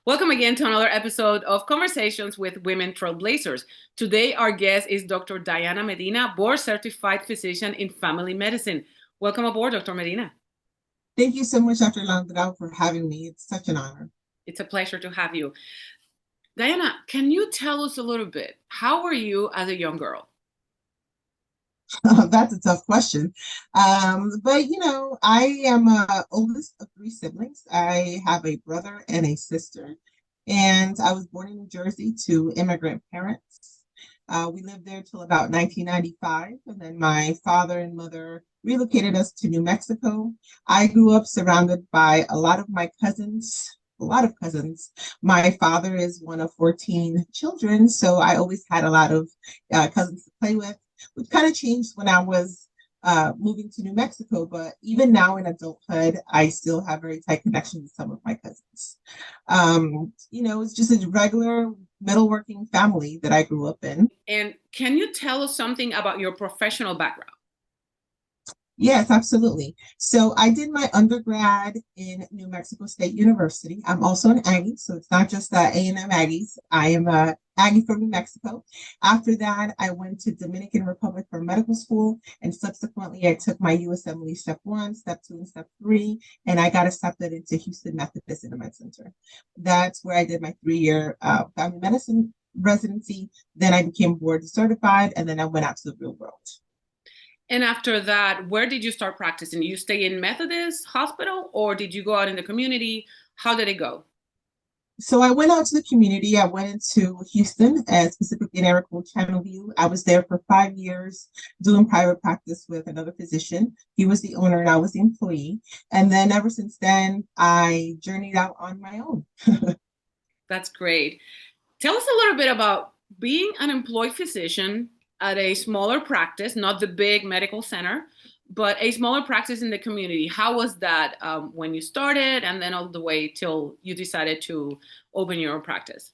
Welcome again to another episode of Conversations with Women Trailblazers. Today, our guest is Dr. Diana Medina, board-certified physician in family medicine. Welcome aboard, Dr. Medina. Thank you so much, Dr. Landau, for having me. It's such an honor. It's a pleasure to have you. Diana, can you tell us a little bit, how were you as a young girl? That's a tough question. But I am oldest of three siblings. I have a brother and a sister, and I was born in New Jersey to immigrant parents. We lived there till about 1995, and then my father and mother relocated us to New Mexico. I grew up surrounded by a lot of my cousins. A lot of cousins. My father is one of 14 children, so I always had a lot of cousins to play with, which kind of changed when I was moving to New Mexico. But even now in adulthood, I still have very tight connections with some of my cousins. It's just a regular middle working family that I grew up in. And can you tell us something about your professional background? Yes, absolutely. So I did my undergrad in New Mexico State University. I'm also an Aggie, so it's not just A&M Aggies. I am a Aggie from New Mexico. After that, I went to Dominican Republic for medical school, and subsequently I took my USMLE Step 1, Step 2, and Step 3, and I got accepted into Houston Methodist Med Center. That's where I did my 3-year family medicine residency. Then I became board certified, and then I went out to the real world. And after that, where did you start practicing? Did you stay in Methodist hospital or did you go out in the community? How did it go? So I went out to the community. I went into Houston, specifically in area called Channelview. I was there for 5 years doing private practice with another physician. He was the owner and I was the employee. And then ever since then, I journeyed out on my own. That's great. Tell us a little bit about being an employed physician at a smaller practice, not the big medical center, but a smaller practice in the community. How was that when you started and then all the way till you decided to open your own practice?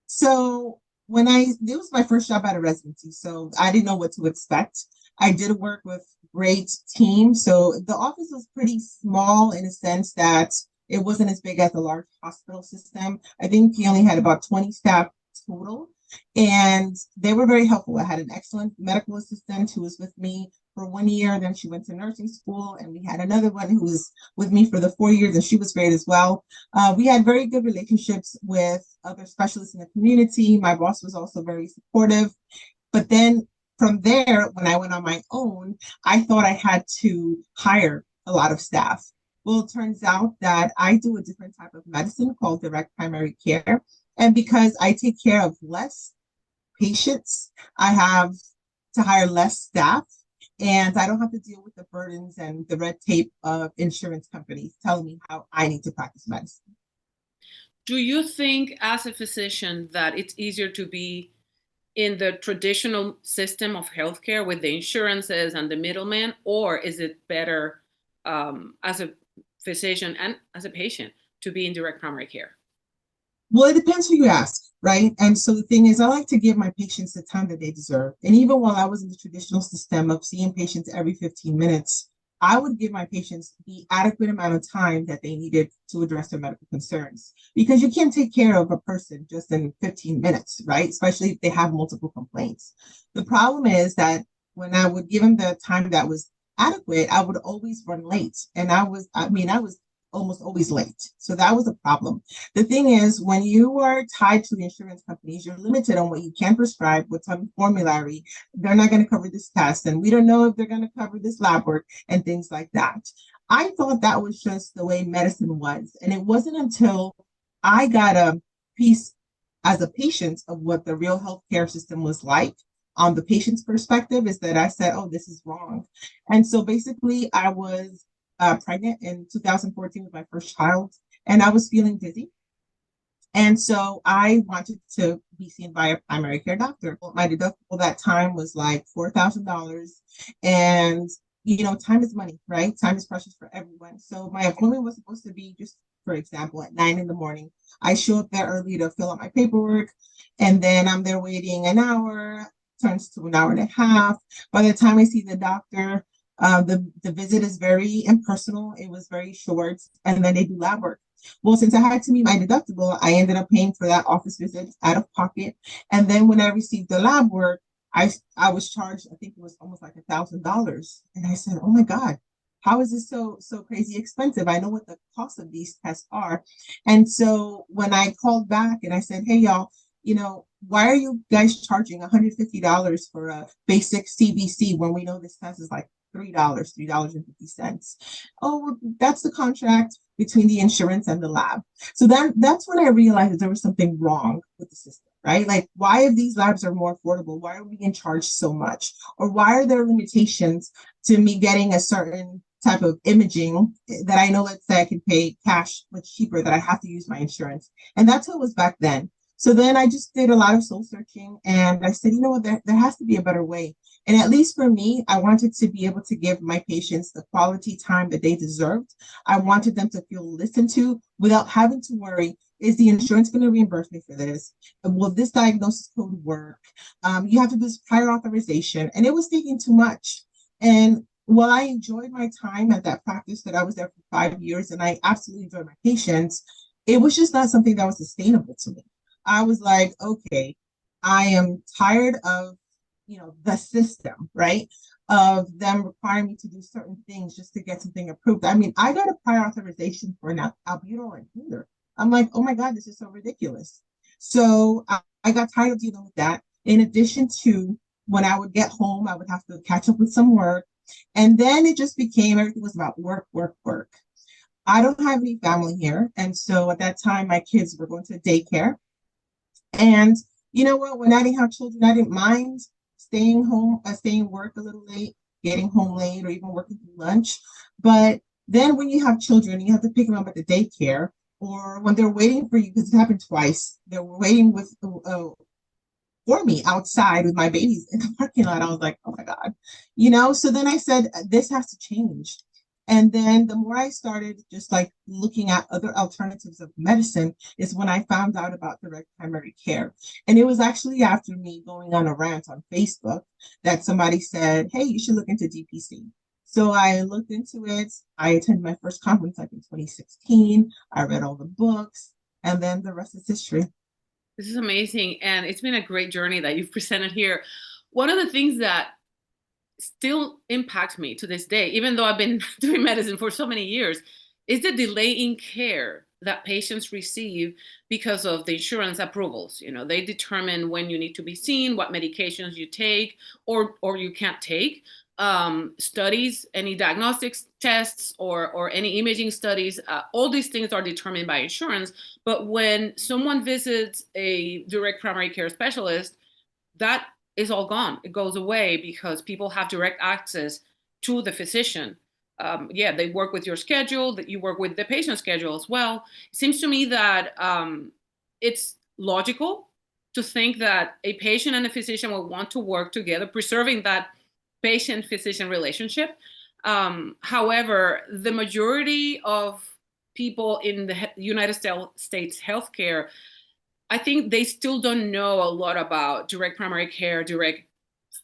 So it was my first job out of residency, so I didn't know what to expect. I did work with great team. So the office was pretty small in a sense that it wasn't as big as a large hospital system. I think he only had about 20 staff total. And they were very helpful. I had an excellent medical assistant who was with me for 1 year. Then she went to nursing school, and we had another one who was with me for the 4 years, and she was great as well. We had very good relationships with other specialists in the community. My boss was also very supportive. But then from there, when I went on my own, I thought I had to hire a lot of staff. Well, it turns out that I do a different type of medicine called direct primary care. And because I take care of less patients, I have to hire less staff, and I don't have to deal with the burdens and the red tape of insurance companies telling me how I need to practice medicine. Do you think as a physician that it's easier to be in the traditional system of healthcare with the insurances and the middleman, or is it better as a physician and as a patient to be in direct primary care? Well, it depends who you ask, right? And so the thing is, I like to give my patients the time that they deserve. And even while I was in the traditional system of seeing patients every 15 minutes, I would give my patients the adequate amount of time that they needed to address their medical concerns. Because you can't take care of a person just in 15 minutes, right? Especially if they have multiple complaints. The problem is that when I would give them the time that was adequate, I would always run late. And I was almost always late. So that was a problem. The thing is, when you are tied to the insurance companies, you're limited on what you can prescribe, what's on the formulary. They're not going to cover this test, and we don't know if they're going to cover this lab work and things like that. I thought that was just the way medicine was. And it wasn't until I got a piece as a patient of what the real healthcare system was like on the patient's perspective is that I said, oh, this is wrong. And so basically I was pregnant in 2014 with my first child, and I was feeling dizzy. And so I wanted to be seen by a primary care doctor. My deductible that time was like $4,000. And, time is money, right? Time is precious for everyone. So my appointment was supposed to be, just for example, at 9 in the morning. I show up there early to fill out my paperwork, and then I'm there waiting an hour, turns to an hour and a half. By the time I see the doctor, the visit is very impersonal. It was very short, and then they do lab work. Well, since I had to meet my deductible, I ended up paying for that office visit out of pocket. And then when I received the lab work, I was charged, I think it was almost like $1,000. And I said, oh my God, how is this so crazy expensive? I know what the cost of these tests are. And so when I called back and I said, hey y'all, why are you guys charging $150 for a basic CBC when we know this test is like $3.50? Oh, well, that's the contract between the insurance and the lab. So that's when I realized that there was something wrong with the system, right? Like, why if these labs are more affordable, why are we being charged so much? Or why are there limitations to me getting a certain type of imaging that I know, let's say I can pay cash much cheaper, that I have to use my insurance? And that's how it was back then. So then I just did a lot of soul searching and I said, you know what, there has to be a better way. And at least for me, I wanted to be able to give my patients the quality time that they deserved. I wanted them to feel listened to without having to worry, is the insurance going to reimburse me for this? Will this diagnosis code work? You have to do this prior authorization. And it was taking too much. And while I enjoyed my time at that practice, that I was there for 5 years, and I absolutely enjoyed my patients, it was just not something that was sustainable to me. I was like, okay, I am tired of, the system, right? Of them requiring me to do certain things just to get something approved. I mean, I got a prior authorization for an albuterol inhaler. I'm like, oh my God, this is so ridiculous. So I got tired of dealing with that. In addition to, when I would get home, I would have to catch up with some work. And then it just became, everything was about work, work, work. I don't have any family here. And so at that time, my kids were going to daycare. And you know what? When I didn't have children, I didn't mind staying home, staying work a little late, getting home late, or even working through lunch. But then when you have children, you have to pick them up at the daycare, or when they're waiting for you, because it happened twice. They were waiting for me outside with my babies in the parking lot. I was like, oh my God, So then I said, this has to change. And then the more I started just like looking at other alternatives of medicine is when I found out about direct primary care. And it was actually after me going on a rant on Facebook that somebody said, hey, you should look into DPC. So I looked into it. I attended my first conference like in 2016. I read all the books, and then the rest is history. This is amazing. And it's been a great journey that you've presented here. One of the things that still impacts me to this day, even though I've been doing medicine for so many years, is the delay in care that patients receive because of the insurance approvals. They determine when you need to be seen, what medications you take or you can't take. Studies, any diagnostics tests or any imaging studies, all these things are determined by insurance. But when someone visits a direct primary care specialist, that is all gone. It goes away because people have direct access to the physician. They work with your schedule, that you work with the patient schedule as well. It seems to me that it's logical to think that a patient and a physician will want to work together, preserving that patient-physician relationship. However, the majority of people in the United States healthcare, I think they still don't know a lot about direct primary care, direct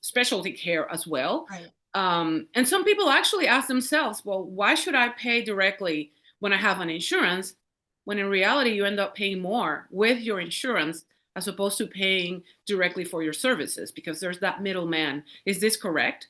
specialty care as well. Right. And some people actually ask themselves, well, why should I pay directly when I have an insurance? When in reality, you end up paying more with your insurance as opposed to paying directly for your services because there's that middleman. Is this correct?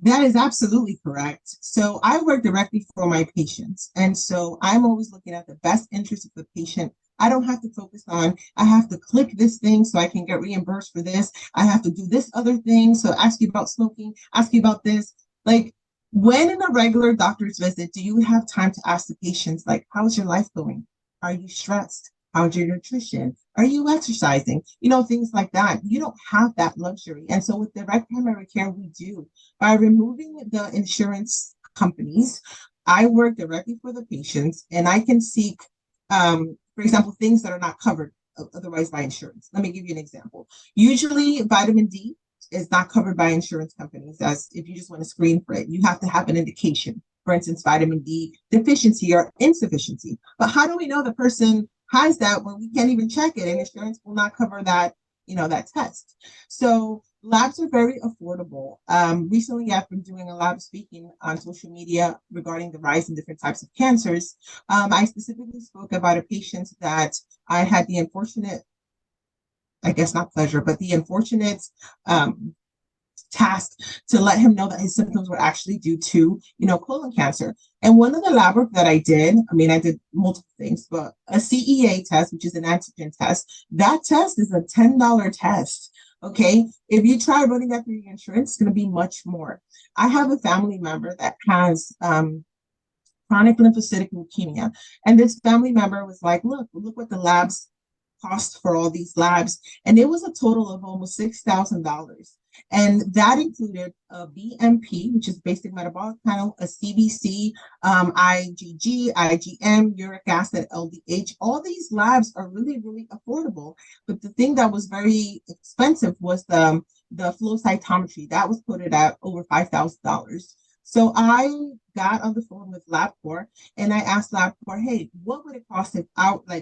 That is absolutely correct. So I work directly for my patients. And so I'm always looking at the best interest of the patient. I don't have to focus on, I have to click this thing so I can get reimbursed for this. I have to do this other thing. So ask you about smoking, ask you about this. Like, when in a regular doctor's visit, do you have time to ask the patients, like, how's your life going? Are you stressed? How's your nutrition? Are you exercising? Things like that. You don't have that luxury. And so with direct primary care, we do. By removing the insurance companies, I work directly for the patients, and I can seek, for example, things that are not covered otherwise by insurance. Let me give you an example. Usually vitamin D is not covered by insurance companies, as if you just want to screen for it, you have to have an indication. For instance, vitamin D deficiency or insufficiency. But how do we know the person has that when we can't even check it, and insurance will not cover that, that test? So Labs are very affordable. Recently, I've been doing a lot of speaking on social media regarding the rise in different types of cancers. I specifically spoke about a patient that I had the unfortunate, I guess not pleasure, but the unfortunate um, task to let him know that his symptoms were actually due to, colon cancer. And one of the lab work that I did, I mean, I did multiple things, but a CEA test, which is an antigen test, that test is a $10 test. Okay. If you try running that through your insurance, it's going to be much more. I have a family member that has chronic lymphocytic leukemia. And this family member was like, look what the labs cost for all these labs. And it was a total of almost $6,000. And that included a BMP, which is basic metabolic panel, a CBC, IgG, IgM, uric acid, LDH. All these labs are really, really affordable. But the thing that was very expensive was the flow cytometry. That was put at over $5,000. So I got on the phone with LabCorp and I asked LabCorp, hey, what would it cost if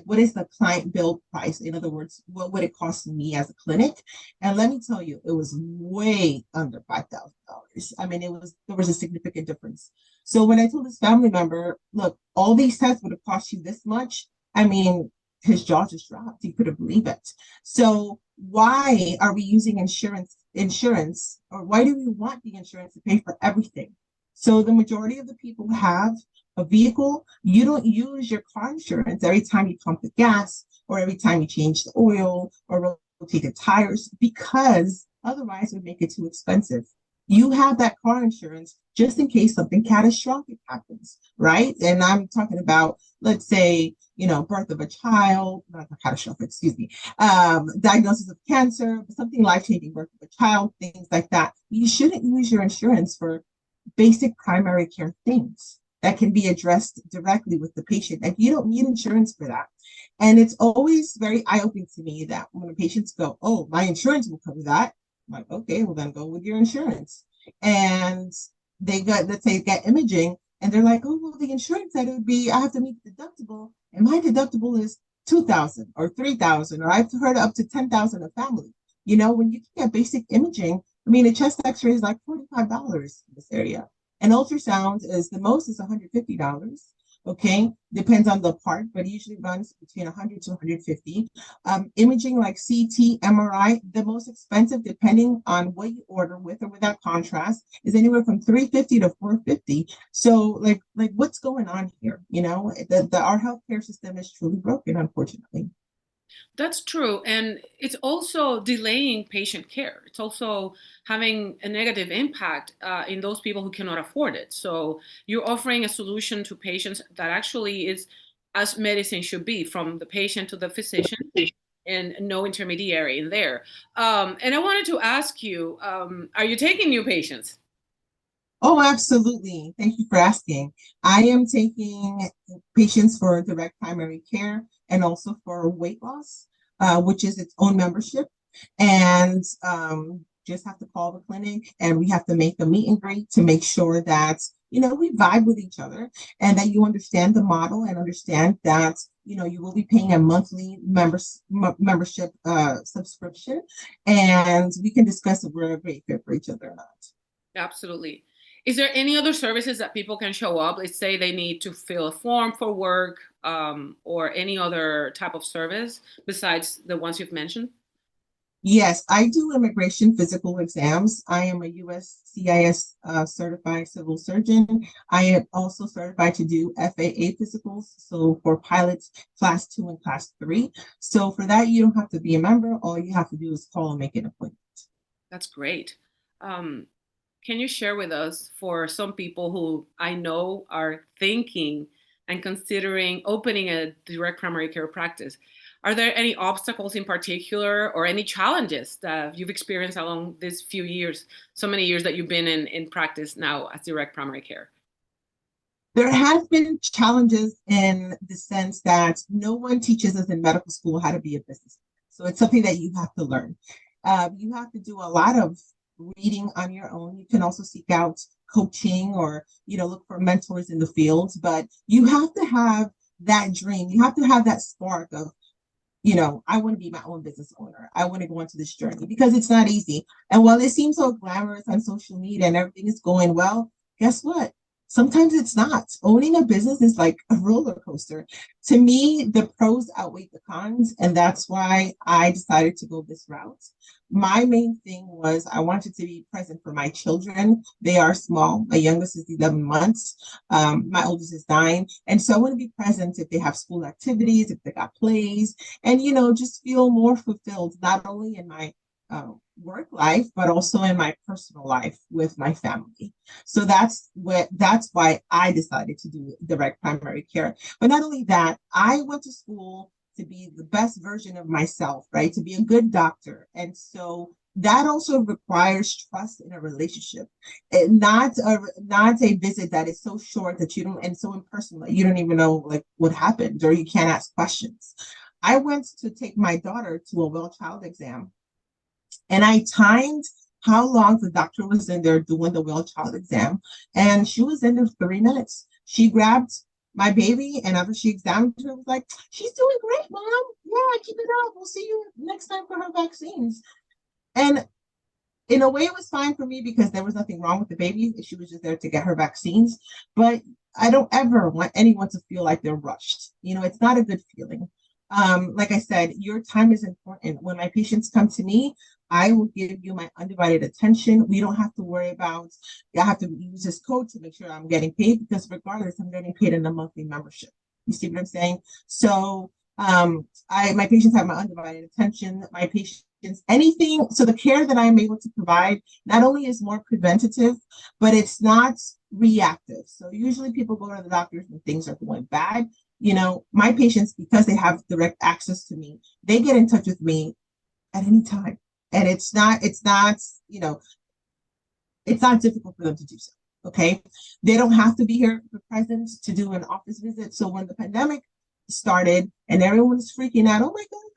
what is the client bill price? In other words, what would it cost me as a clinic? And let me tell you, it was way under $5,000. I mean, there was a significant difference. So when I told this family member, look, all these tests would have cost you this much, I mean, his jaw just dropped. He couldn't believe it. So why are we using insurance, or why do we want the insurance to pay for everything? So the majority of the people who have a vehicle, you don't use your car insurance every time you pump the gas or every time you change the oil or rotate the tires, because otherwise it would make it too expensive. You have that car insurance just in case something catastrophic happens, right? And I'm talking about, let's say, birth of a child, not catastrophic, excuse me, diagnosis of cancer, something life-changing, birth of a child, things like that. You shouldn't use your insurance for basic primary care things that can be addressed directly with the patient. Like, you don't need insurance for that. And it's always very eye-opening to me that when patients go, oh, my insurance will cover that. I'm like, okay, well then go with your insurance. And let's say, get imaging, and they're like, oh, well, the insurance said it would be, I have to meet the deductible, and my deductible is $2,000 or $3,000, or I've heard up to $10,000 a family. When you can get basic imaging, I mean, a chest X-ray is like $45 in this area. And ultrasound is the most is $150. Okay, depends on the part, but it usually runs between 100 to 150. Imaging like CT, MRI, the most expensive, depending on what you order with or without contrast, is anywhere from $350 to $450. So, like what's going on here? Our healthcare system is truly broken, unfortunately. That's true. And it's also delaying patient care. It's also having a negative impact in those people who cannot afford it. So you're offering a solution to patients that actually is as medicine should be, from the patient to the physician, and no intermediary in there. And I wanted to ask you, are you taking new patients? Oh, absolutely. Thank you for asking. I am taking patients for direct primary care and also for weight loss, which is its own membership. And just have to call the clinic, and we have to make a meet and greet to make sure that, we vibe with each other, and that you understand the model and understand that, you will be paying a monthly membership subscription, and we can discuss if we're a great fit for each other or not. Absolutely. Is there any other services that people can show up? Let's say they need to fill a form for work, or any other type of service besides the ones you've mentioned? Yes, I do immigration physical exams. I am a USCIS certified civil surgeon. I am also certified to do FAA physicals, so for pilots, class 2 and class 3. So for that, you don't have to be a member. All you have to do is call and make an appointment. That's great. Um, can you share with us, for some people who I know are thinking and considering opening a direct primary care practice, are there any obstacles in particular or any challenges that you've experienced along these few years, so many years that you've been in practice now as direct primary care? There has been challenges in the sense that no one teaches us in medical school how to be a business. So it's something that you have to learn. You have to do a lot of reading on your own. You can also seek out coaching or, look for mentors in the field, but you have to have that dream. You have to have that spark of, I want to be my own business owner. I want to go into this journey because it's not easy. And while it seems so glamorous on social media and everything is going well, guess what? Sometimes it's not. Owning a business is like a roller coaster. To me, the pros outweigh the cons, and that's why I decided to go this route. My main thing was I wanted to be present for my children. They are small. My youngest is 11 months. My oldest is 9. And so I want to be present if they have school activities, if they got plays, and, just feel more fulfilled, not only in my work life, but also in my personal life with my family. So that's why I decided to do direct primary care. But not only that, I went to school to be the best version of myself, right? To be a good doctor. And so that also requires trust in a relationship, and not a visit that is so short that you don't, and so impersonal that you don't even know like what happened, or you can't ask questions. I went to take my daughter to a well child exam, and I timed how long the doctor was in there doing the well child exam, and she was in there 3 minutes. She grabbed my baby, and after she examined her, was like, "She's doing great, mom. Yeah, keep it up. We'll see you next time for her vaccines." And in a way, it was fine for me because there was nothing wrong with the baby. She was just there to get her vaccines. But I don't ever want anyone to feel like they're rushed. It's not a good feeling. Like I said, your time is important. When my patients come to me, I will give you my undivided attention. We don't have to worry about, I have to use this code to make sure I'm getting paid, because regardless, I'm getting paid in a monthly membership. You see what I'm saying? So my patients have my undivided attention. My patients, anything, so the care that I'm able to provide not only is more preventative, but it's not reactive. So usually people go to the doctors when things are going bad. My patients, because they have direct access to me, they get in touch with me at any time. And it's not difficult for them to do so. Okay. They don't have to be here for present to do an office visit. So when the pandemic started and everyone was freaking out, oh my God,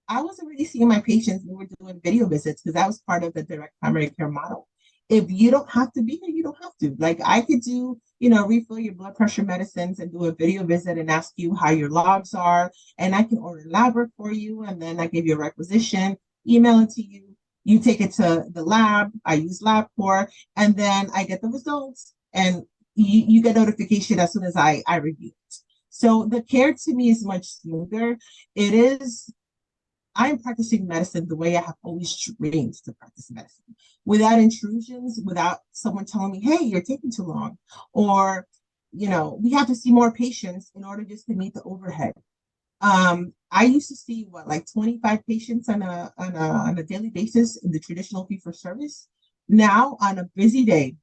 I was already seeing my patients. We were doing video visits because that was part of the direct primary care model. If you don't have to be here, you don't have to. Like I could do, refill your blood pressure medicines and do a video visit and ask you how your logs are. And I can order lab work for you. And then I give you a requisition, email it to you. You take it to the lab. I use LabCorp, and then I get the results, and you get notification as soon as I review it. So the care to me is much smoother. I am practicing medicine the way I have always trained to practice medicine, without intrusions, without someone telling me, hey, you're taking too long, or, we have to see more patients in order just to meet the overhead. I used to see like 25 patients on a daily basis in the traditional fee for service. Now on a busy day,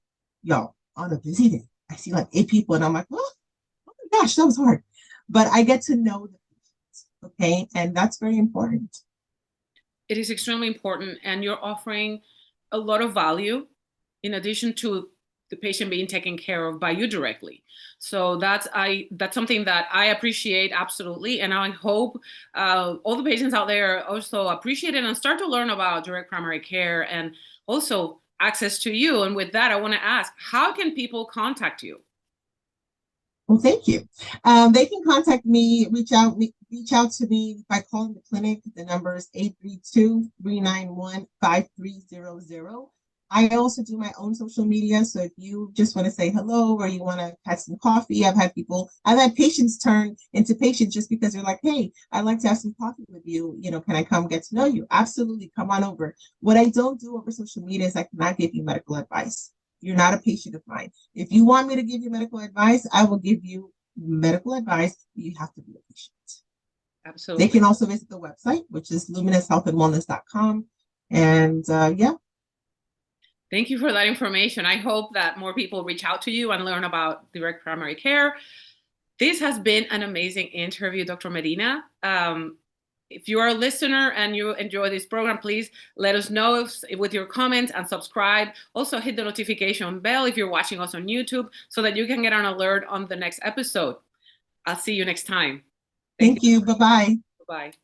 I see like 8 people, and I'm like, oh my gosh, that was hard. But I get to know the patients, okay, and that's very important. It is extremely important, and you're offering a lot of value in addition to the patient being taken care of by you directly. So that's something that I appreciate absolutely, and I hope all the patients out there also appreciate it and start to learn about direct primary care and also access to you. And with that, I want to ask, how can people contact you? Well, thank you. They can contact me, reach out to me by calling the clinic. The number is 832-391-5300. I also do my own social media. So if you just want to say hello, or you want to have some coffee, I've had patients turn into patients just because they're like, hey, I'd like to have some coffee with you. Can I come get to know you? Absolutely. Come on over. What I don't do over social media is I cannot give you medical advice. You're not a patient of mine. If you want me to give you medical advice, I will give you medical advice. You have to be a patient. Absolutely. They can also visit the website, which is luminoushealthandwellness.com. And yeah. Thank you for that information. I hope that more people reach out to you and learn about direct primary care. This has been an amazing interview, Dr. Medina. If you are a listener and you enjoy this program, please let us know with your comments and subscribe. Also hit the notification bell if you're watching us on YouTube so that you can get an alert on the next episode. I'll see you next time. Thank you. Bye-bye. Bye-bye.